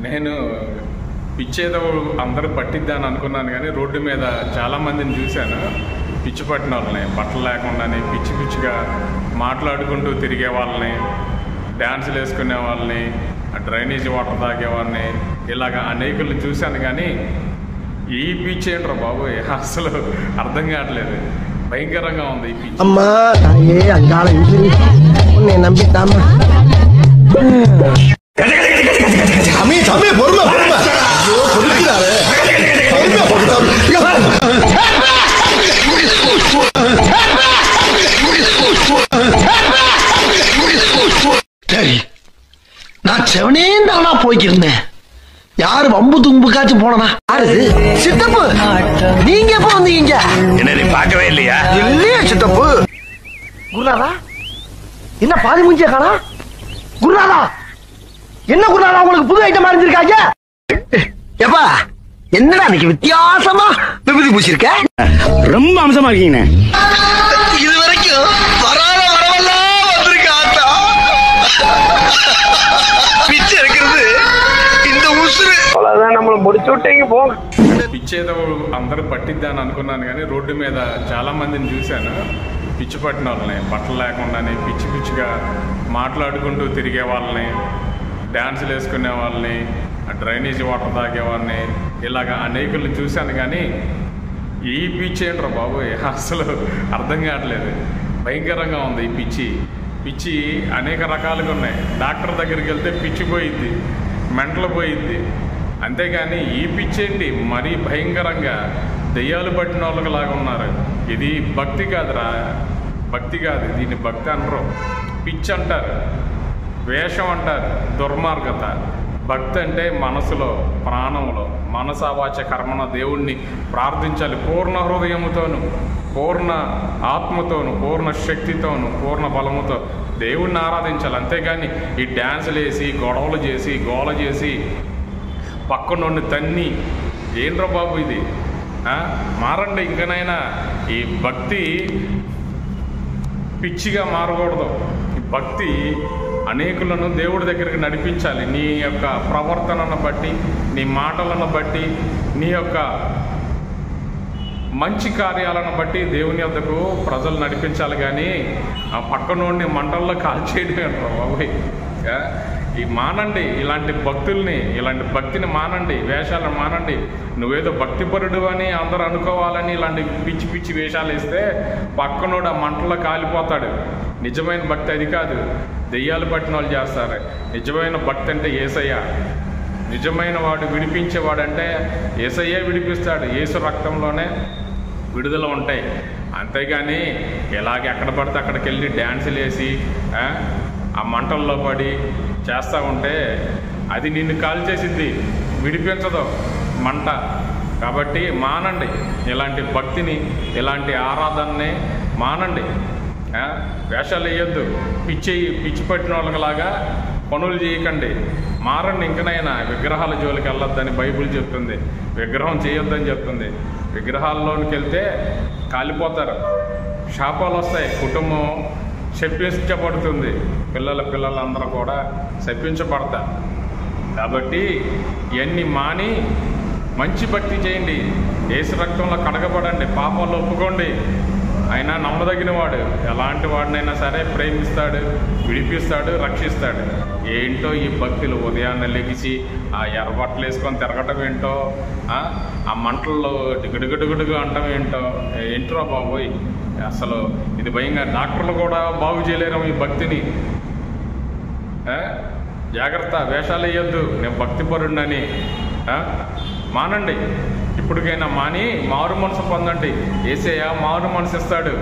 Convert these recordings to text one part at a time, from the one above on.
నేను పిచ్చేదో అందరూ పట్టిద్దాని అనుకున్నాను, కానీ రోడ్డు మీద చాలామందిని చూశాను. పిచ్చి పట్టిన వాళ్ళని, బట్టలు లేకుండానే పిచ్చి పిచ్చిగా మాట్లాడుకుంటూ తిరిగే వాళ్ళని, డ్యాన్సులు వేసుకునే వాళ్ళని, డ్రైనేజ్ వాటర్ తాగే వాళ్ళని, ఇలాగ అనేకులు చూశాను. కానీ ఈ పిచ్చి ఏంట్రా బాబు, అసలు అర్థం కావట్లేదు. భయంకరంగా ఉంది ఈ పిచ్చి. சரி, நான் செவனேந்தானா போய்க்கிருந்தேன். யாரு வம்பு தும்புக்காச்சு போனா? யாரு சித்தப்பு? நீங்க எப்ப வந்தீங்க? என்ன நீ பார்க்கவே இல்லையா? இல்லையா சித்தப்பு? குருநாதா, என்ன பாதி மூஞ்சிய காணா? குருநாதா, என்ன குருநாதா உங்களுக்கு புது ஐட்டம் அறிஞ்சிருக்காங்க? எப்பா, என்னடா இன்னைக்கு வித்தியாசமா விபூதி பூசிருக்க? ரொம்ப அம்சமா இருக்கீங்க. இது வரைக்கும் வராத வரவெல்லாம் வந்திருக்க ஆத்தா. பிச்சை இருக்கிறது இந்த உசுறு. அவ்வளவுதான், நம்மள முடிச்சு விட்டீங்க போங்க. పిచ్చేదో అందరూ పట్టిద్దాని అనుకున్నాను, కానీ రోడ్డు మీద చాలామందిని చూశాను. పిచ్చి పట్టిన వాళ్ళని, బట్టలు లేకుండానే పిచ్చి పిచ్చిగా మాట్లాడుకుంటూ తిరిగే వాళ్ళని, డ్యాన్సులు వేసుకునే వాళ్ళని, డ్రైనేజ్ వాటర్ తాగే వాళ్ళని, ఇలాగ అనేకులు చూశాను. కానీ ఈ పిచ్చి ఏంట్రా బాబు, అసలు అర్థం కావట్లేదు. భయంకరంగా ఉంది ఈ పిచ్చి. పిచ్చి అనేక రకాలుగా ఉన్నాయి. డాక్టర్ దగ్గరికి వెళ్తే పిచ్చి పోయిద్ది, మెంటలు పోయిద్ది. అంతేగాని ఈ పిచ్చి ఏంటి మరీ భయంకరంగా దెయ్యాలు పట్టిన వాళ్ళకి లాగా ఉన్నారు. ఇది భక్తి కాదురా, భక్తి కాదు. దీన్ని భక్తి అనరు, పిచ్చి అంటారు, వేషం అంటారు, దుర్మార్గత. భక్తి అంటే మనసులో, ప్రాణంలో, మనసావాచ కర్మన దేవుణ్ణి ప్రార్థించాలి. పూర్ణ హృదయముతోను, పూర్ణ ఆత్మతోను, పూర్ణ శక్తితోను, పూర్ణ బలముతో దేవుణ్ణి ఆరాధించాలి. అంతేగాని ఈ డ్యాన్సులు వేసి, గొడవలు చేసి, గోల చేసి, పక్కనుండి తన్ని ఏంట్రా బాబు ఇది. మారండి ఇంకనైనా. ఈ భక్తి పిచ్చిగా మారకూడదు. ఈ భక్తి అనేకులను దేవుడి దగ్గరికి నడిపించాలి. నీ యొక్క ప్రవర్తనను బట్టి, నీ మాటలను బట్టి, నీ యొక్క మంచి కార్యాలను బట్టి దేవుని వద్దకు ప్రజలు నడిపించాలి. కానీ ఆ పక్కనోడిని మంటల్లో కాల్చేయడం అంటారు బాబోయ్. ఈ మానండి ఇలాంటి భక్తుల్ని, ఇలాంటి భక్తిని మానండి, వేషాలను మానండి. నువ్వేదో భక్తిపరుడు అని అందరూ అనుకోవాలని ఇలాంటి పిచ్చి పిచ్చి వేషాలు వేస్తే పక్కనోడు ఆ మంటల్లో కాలిపోతాడు. నిజమైన భక్తి అది కాదు, దెయ్యాలు పట్టిన వాళ్ళు చేస్తారు. నిజమైన భక్తి అంటే యేసయ్య. నిజమైన వాడు విడిపించేవాడంటే యేసయ్యే విడిపిస్తాడు. యేసు రక్తంలోనే విడుదల ఉంటాయి. అంతేగాని ఎలాగ ఎక్కడ పడితే అక్కడికి వెళ్ళి డ్యాన్సులు వేసి ఆ మంటల్లో పడి చేస్తూ ఉంటే అది నిన్ను కాల్ చేసిద్ది, విడిపించదు మంట. కాబట్టి మానండి ఇలాంటి భక్తిని, ఇలాంటి ఆరాధనని మానండి. వేషాలు వేయొద్దు, పిచ్చి పట్టిన వాళ్ళలాగా పనులు చేయకండి. మారండి ఇంకనైనా. విగ్రహాల జోలికి వెళ్ళొద్దని బైబిల్ చెప్తుంది, విగ్రహం చేయొద్దని చెప్తుంది. విగ్రహాల్లోనికి వెళ్తే కాలిపోతారు, శాపాలు వస్తాయి, కుటుంబం శపించబడుతుంది, పిల్లలందరూ కూడా శపించబడతారు. కాబట్టి ఇవన్నీ మాని మంచి భక్తి చేయండి. యేసు రక్తంలో కడగబడండి, పాపంలో ఒప్పుకోండి. ఆయన నమ్మదగిన వాడు. ఎలాంటి వాడినైనా సరే ప్రేమిస్తాడు, విడిపిస్తాడు, రక్షిస్తాడు. ఏంటో ఈ భక్తులు ఉదయాన్నే లెగిసి ఆ ఎర్రబట్టలు వేసుకొని తిరగటం ఏంటో, ఆ మంటల్లో డిగుడుగుడుగుడుగా అంటం ఏంటో, ఏంట్రా బాబోయ్. అసలు ఇది భయంగా. డాక్టర్లు కూడా బాగు చేయలేరు ఈ భక్తిని. జాగ్రత్త, వేషాలు వేయొద్దు నేను భక్తిపరుడినని. మానండి. ఇప్పటికైనా మాని మారు మనసు పొందండి. యేసయ్య మారు మనసు ఇస్తాడు,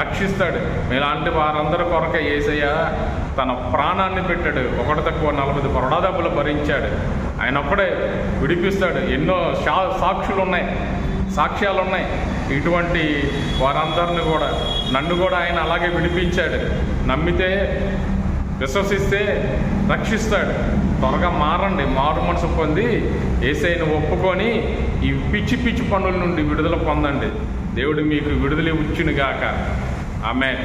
రక్షిస్తాడు. మీలాంటి వారందరి కొరకే యేసయ్య తన ప్రాణాన్ని పెట్టాడు. ఒకటి తక్కువ 40 కొరడా దెబ్బలు భరించాడు. ఆయన ఒక్కడే విడిపిస్తాడు. ఎన్నో సాక్ష్యాలు ఉన్నాయి. ఇటువంటి వారందరిని కూడా, నన్ను కూడా ఆయన అలాగే విడిపించాడు. నమ్మితే, విశ్వసిస్తే రక్షిస్తాడు. త్వరగా మారండి, మారు మనసు పొంది యేసయ్యను ఒప్పుకొని ఈ పిచ్చి పనుల నుండి విడుదల పొందండి. దేవుడు మీకు విడుదల ఇచ్చునుగాక. ఆమేన్.